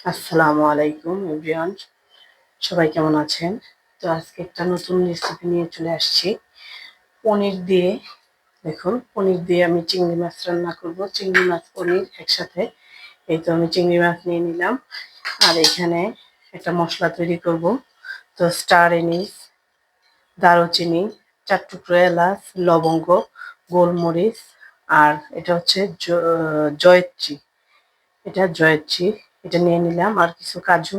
আসসালামু আলাইকুম এভরিওয়ান, সবাই কেমন আছেন? তো আজকে একটা নতুন রেসিপি নিয়ে চলে আসছি পনির দিয়ে। দেখুন, পনির দিয়ে আমি চিংড়ি মাছ রান্না করব। চিংড়ি মাছ পনির একসাথে। এই তো আমি চিংড়ি মাছ নিয়ে নিলাম, আর এখানে একটা মশলা তৈরি করব। তো স্টার এনিস, দারুচিনি, 4 টুকরো এলাচ, লবঙ্গ, গোলমরিচ, আর এটা হচ্ছে জয়ত্রী। এটা জয়ত্রী, এটা নিয়ে নিলাম, আর কিছু কাজু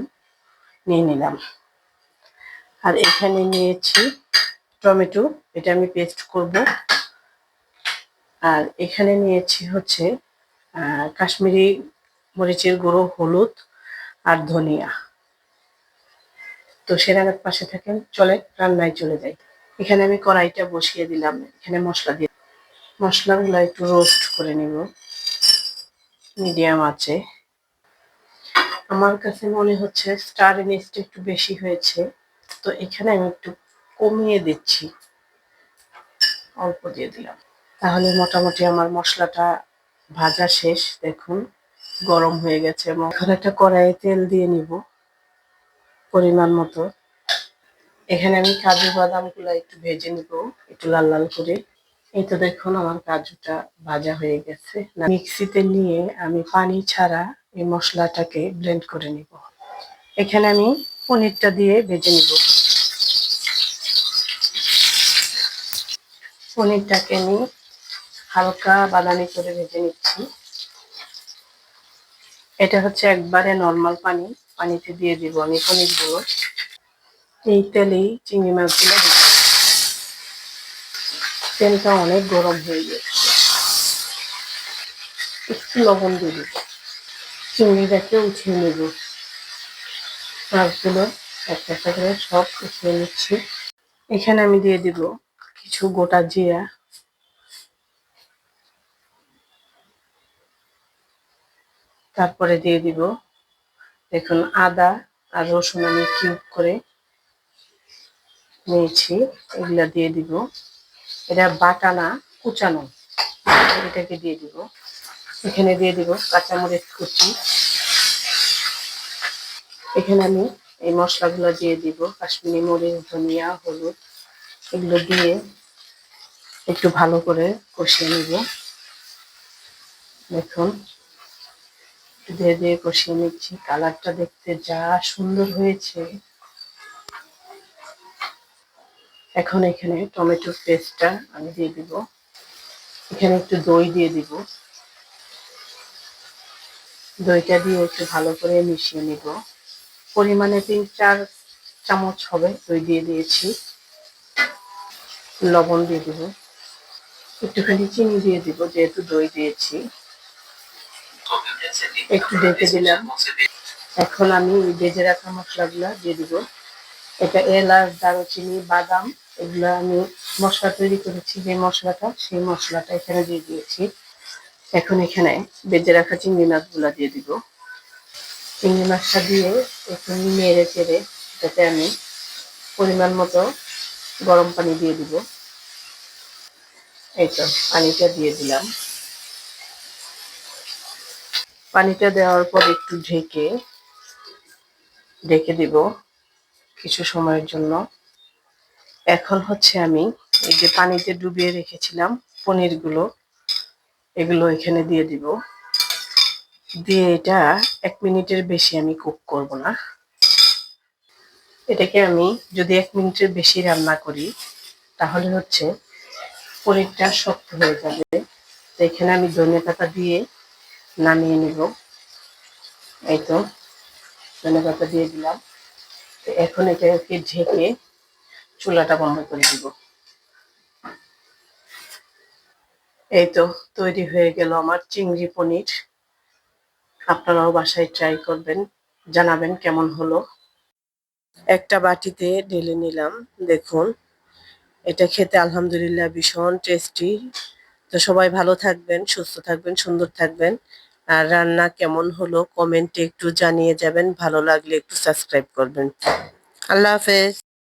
নিয়ে নিলাম। আর এখানে নিয়েছি টমেটো, এটা আমি পেস্ট করব। আর এখানে নিয়েছি হচ্ছে কাশ্মীরি মরিচের গুঁড়ো, হলুদ আর ধনিয়া। তো সেরার পাশে থাকেন, চলে রান্নায় চলে যাই। এখানে আমি কড়াইটা বসিয়ে দিলাম, এখানে মশলা দিয়ে মশলাগুলো একটু রোস্ট করে নিব মিডিয়াম আছে। আমার কাছে মনে হচ্ছে স্টার এনিসটা একটু বেশি হয়েছে, তো এখানে আমি একটু কমিয়ে দিচ্ছি, অল্প দিয়ে দিলাম। তাহলে মোটামুটি আমার মশলাটা ভাজা শেষ। দেখুন, গরম হয়ে গেছে। এবং এখন একটা কড়াইয়ে তেল দিয়ে নিব পরিমাণ মতো। এখানে আমি কাজু বাদামগুলো একটু ভেজে নিব, একটু লাল লাল করে। এই তো দেখুন, আমার কাজুটা ভাজা হয়ে গেছে। মিক্সিতে নিয়ে আমি পানি ছাড়া এই মশলাটাকে ব্লেন্ড করে নিব। এখানে আমি পনিরটা দিয়ে ভেজে নিব। পনিরটাকে আমি হালকা বাদামি করে ভেজে নিচ্ছি। এটা হচ্ছে একবারে নর্মাল পানি, পানিতে দিয়ে দিব আমি পনিরগুলো। এই তেলেই চিংড়ি মাছগুলো দিব। তেলটা অনেক গরম হয়ে গেছে, একটু লবণ দিয়ে দিব। চিংড়িটাকে উঠিয়ে নেব, মাছগুলো একটা একটা করে সব উঠিয়ে নিচ্ছি। এখানে আমি দিয়ে দিব কিছু গোটা জিরা, তারপরে দিয়ে দিব দেখুন আদা আর রসুন আমি কিউব করে নিয়েছি, এগুলা দিয়ে দিব। এটা বাটা না, কুচানো, এটাকে দিয়ে দিব। এখানে দিয়ে দিব কাঁচামরিচ কুচি। এখানে আমি এই মশলাগুলো দিয়ে দিব, কাশ্মীরি মরিচ, ধনিয়া, হলুদ, এগুলো দিয়ে একটু ভালো করে কষিয়ে নিব। দেখুন, ধীরে ধীরে কষিয়ে নিচ্ছি। কালারটা দেখতে যা সুন্দর হয়েছে। এখন এখানে টমেটোর পেস্টটা আমি দিয়ে দিব। এখানে একটু দই দিয়ে দিব। দইটা দিয়ে একটু ভালো করে মিশিয়ে নিব। পরিমাণে 3-4 চামচ হবে দই দিয়ে দিয়েছি। লবণ দিয়ে দিব, একটুখানি চিনি দিয়ে দিব যেহেতু দই দিয়েছি। একটু ঢেকে দিলাম। এখন আমি ভেজে রাখা মশলাগুলো দিয়ে দিব। এটা এলাচ, দারুচিনি, বাদাম, এগুলো আমি মশলা তৈরি করেছি, যে মশলাটা, সেই মশলাটা এখানে দিয়ে দিয়েছি। এখন এখানে ভেজে রাখা চিংড়ি মাছগুলো দিয়ে দিব। চিংড়ি মাছটা দিয়ে একটু নেড়ে চেড়ে যাতে আমি পরিমাণ মতো গরম পানি দিয়ে দিব। এই তো পানিটা দিয়ে দিলাম। পানিটা দেওয়ার পর একটু ঢেকে ঢেকে দিব কিছু সময়ের জন্য। এখন হচ্ছে আমি এই যে পানিতে ডুবিয়ে রেখেছিলাম পনিরগুলো, এগুলো এখানে দিয়ে দিব। দিয়ে এটা 1 মিনিটের বেশি আমি কুক করব না। এটাকে আমি যদি 1 মিনিটের বেশি রান্না করি তাহলে হচ্ছে পনিরটা শক্ত হয়ে যাবে। তো এখানে আমি ধনেপাতা দিয়ে নামিয়ে নিব। এই তো ধনেপাতা দিয়ে দিলাম। এখন এটাকে ঢেকে চুলাটা বন্ধ করে দিব। এই তো তৈরি হয়ে গেল আমার চিংড়ি পনির। আপনারাও বাসায় ট্রাই করবেন, জানাবেন কেমন হলো। একটা বাটিতে ঢেলে নিলাম। দেখুন, এটা খেতে আলহামদুলিল্লাহ ভীষণ টেস্টি। তো সবাই ভালো থাকবেন, সুস্থ থাকবেন, সুন্দর থাকবেন। আর রান্না কেমন হলো কমেন্টে একটু জানিয়ে যাবেন। ভালো লাগলে একটু সাবস্ক্রাইব করবেন। আল্লাহ হাফেজ।